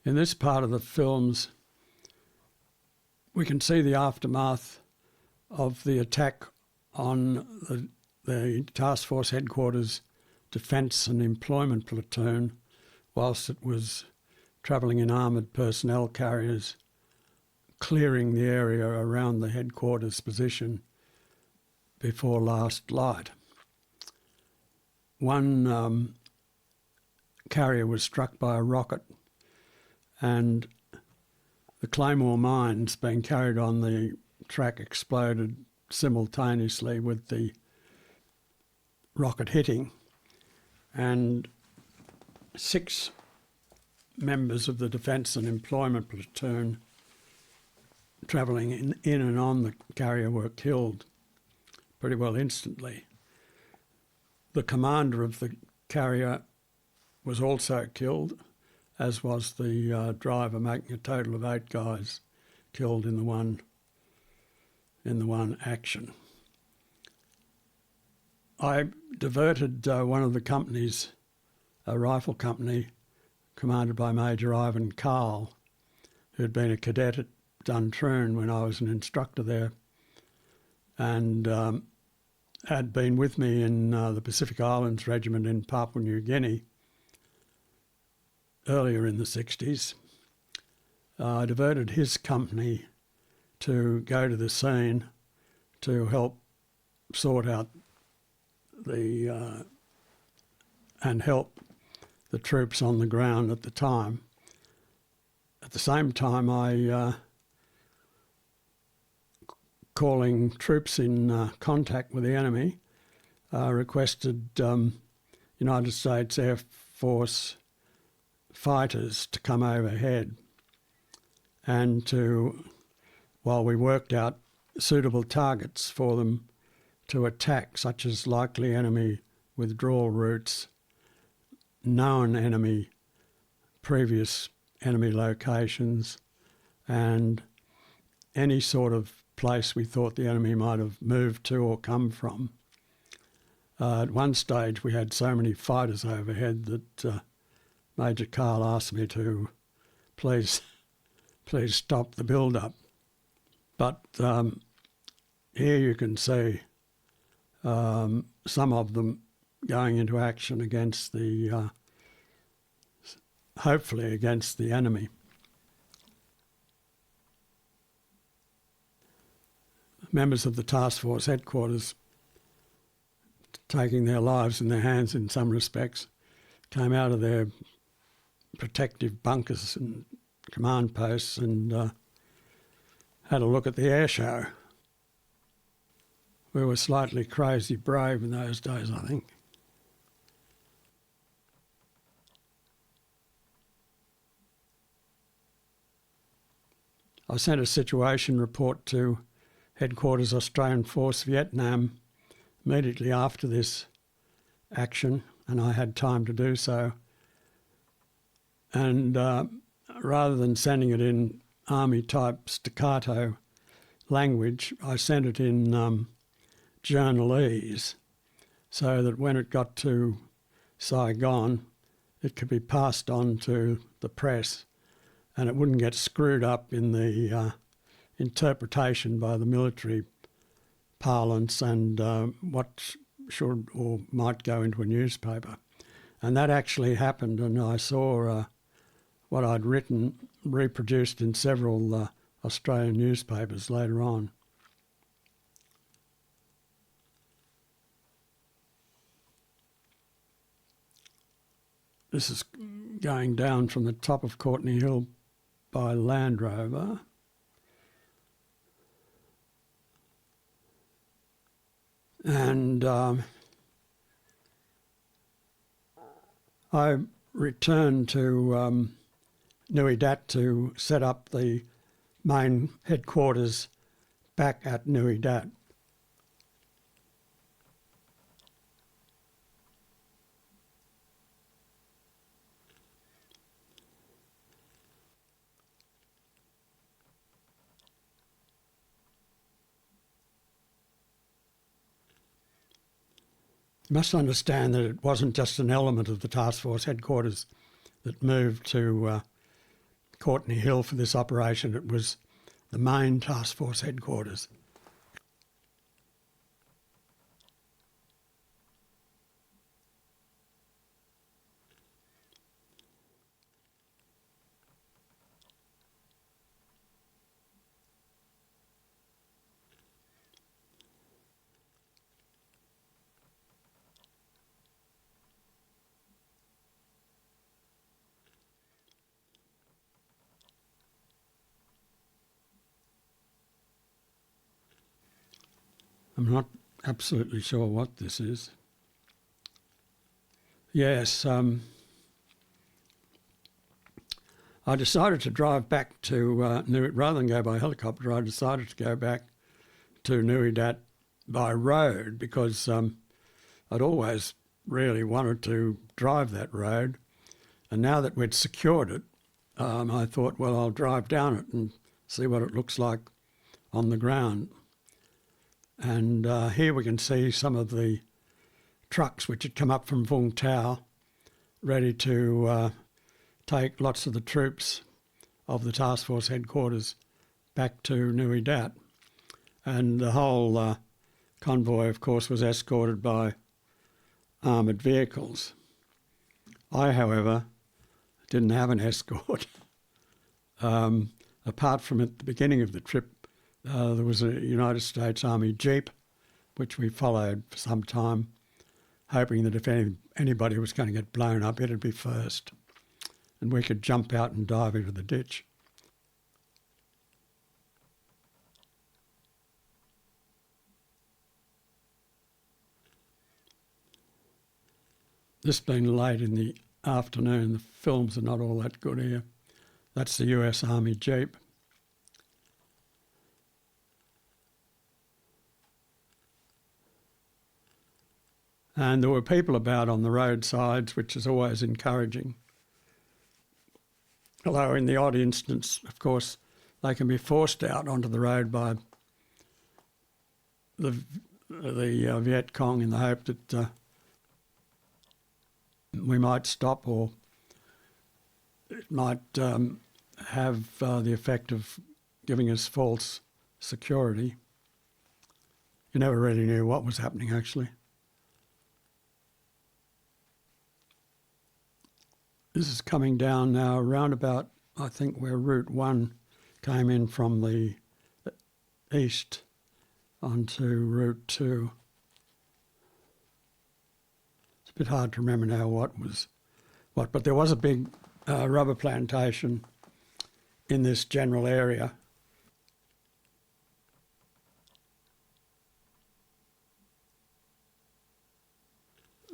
In this part of the films, we can see the aftermath of the attack on the Task Force Headquarters Defence and Employment Platoon whilst it was travelling in armoured personnel carriers, clearing the area around the headquarters position before last light. One carrier was struck by a rocket, and the Claymore mines being carried on the track exploded simultaneously with the rocket hitting, and 6 members of the Defence and Employment Platoon travelling in and on the carrier were killed pretty well instantly. The commander of the carrier was also killed, as was the driver, making a total of 8 guys killed in the one action. I diverted one of the companies, a rifle company commanded by Major Ivan Carl, who had been a cadet at Duntroon when I was an instructor there, and had been with me in the Pacific Islands Regiment in Papua New Guinea earlier in the 60s. I diverted his company to go to the scene to help sort out and help the troops on the ground at the time. At the same time, I calling troops in contact with the enemy, requested United States Air Force fighters to come overhead and while we worked out suitable targets for them to attack, such as likely enemy withdrawal routes, known previous enemy locations, and any sort of place we thought the enemy might have moved to or come from. At one stage we had so many fighters overhead that Major Carl asked me to please stop the build-up. But here you can see some of them going into action against hopefully against the enemy. Members of the Task Force Headquarters, taking their lives in their hands in some respects, came out of their protective bunkers and command posts and had a look at the air show. We were slightly crazy brave in those days, I think. I sent a situation report to Headquarters Australian Force Vietnam immediately after this action, and I had time to do so. And rather than sending it in army-type staccato language, I sent it in journalese so that when it got to Saigon, it could be passed on to the press and it wouldn't get screwed up in the interpretation by the military parlance and what should or might go into a newspaper. And that actually happened, and I saw what I'd written reproduced in several Australian newspapers later on. This is going down from the top of Courtney Hill by Land Rover. And I returned to Nui Dat to set up the main headquarters back at Nui Dat. You must understand that it wasn't just an element of the Task Force Headquarters that moved to Courtenay Hill for this operation. It was the main task force headquarters. I'm not absolutely sure what this is. Yes, I decided to drive back to rather than go by helicopter. I decided to go back to Nui Dat by road because I'd always really wanted to drive that road, and now that we'd secured it, I thought, well, I'll drive down it and see what it looks like on the ground. And here we can see some of the trucks which had come up from Vung Tau, ready to take lots of the troops of the task force headquarters back to Nui Dat. And the whole convoy, of course, was escorted by armoured vehicles. I, however, didn't have an escort. Apart from at the beginning of the trip, there was a United States Army Jeep, which we followed for some time, hoping that if anybody was going to get blown up, it'd be first, and we could jump out and dive into the ditch. This being late in the afternoon, the films are not all that good here. That's the US Army Jeep. And there were people about on the roadsides, which is always encouraging. Although in the odd instance, of course, they can be forced out onto the road by the Viet Cong in the hope that we might stop, or it might have the effect of giving us false security. You never really knew what was happening, actually. This is coming down now around about, I think, where Route 1 came in from the east onto Route 2. It's a bit hard to remember now what was what, but there was a big rubber plantation in this general area.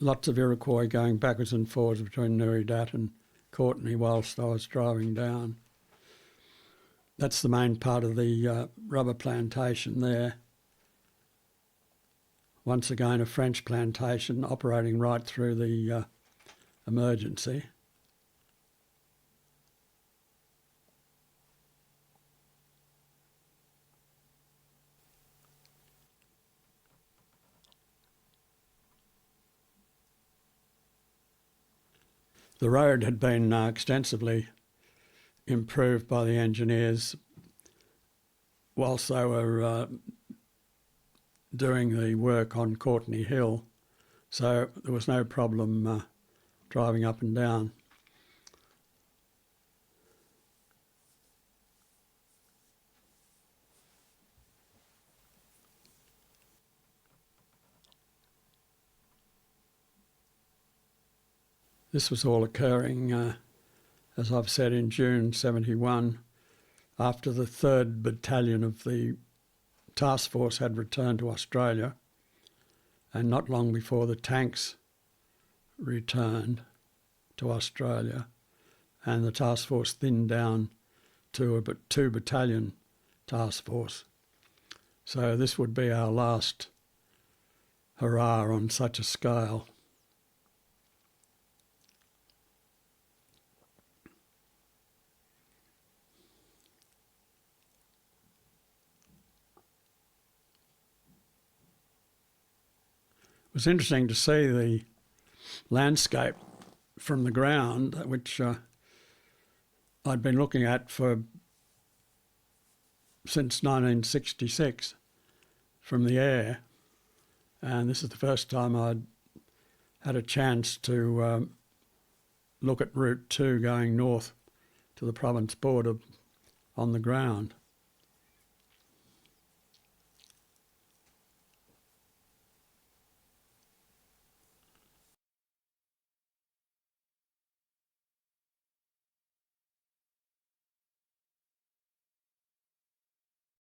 Lots of Iroquois going backwards and forwards between Nui Dat and Courtenay whilst I was driving down. That's the main part of the rubber plantation there. Once again, a French plantation operating right through the emergency. The road had been extensively improved by the engineers whilst they were doing the work on Courtenay Hill, so there was no problem driving up and down. This was all occurring, as I've said, in June 71, after the 3rd Battalion of the task force had returned to Australia, and not long before the tanks returned to Australia, and the task force thinned down to a 2-battalion task force. So this would be our last hurrah on such a scale. It was interesting to see the landscape from the ground, which I'd been looking at since 1966 from the air, and this is the first time I'd had a chance to look at Route 2 going north to the province border on the ground.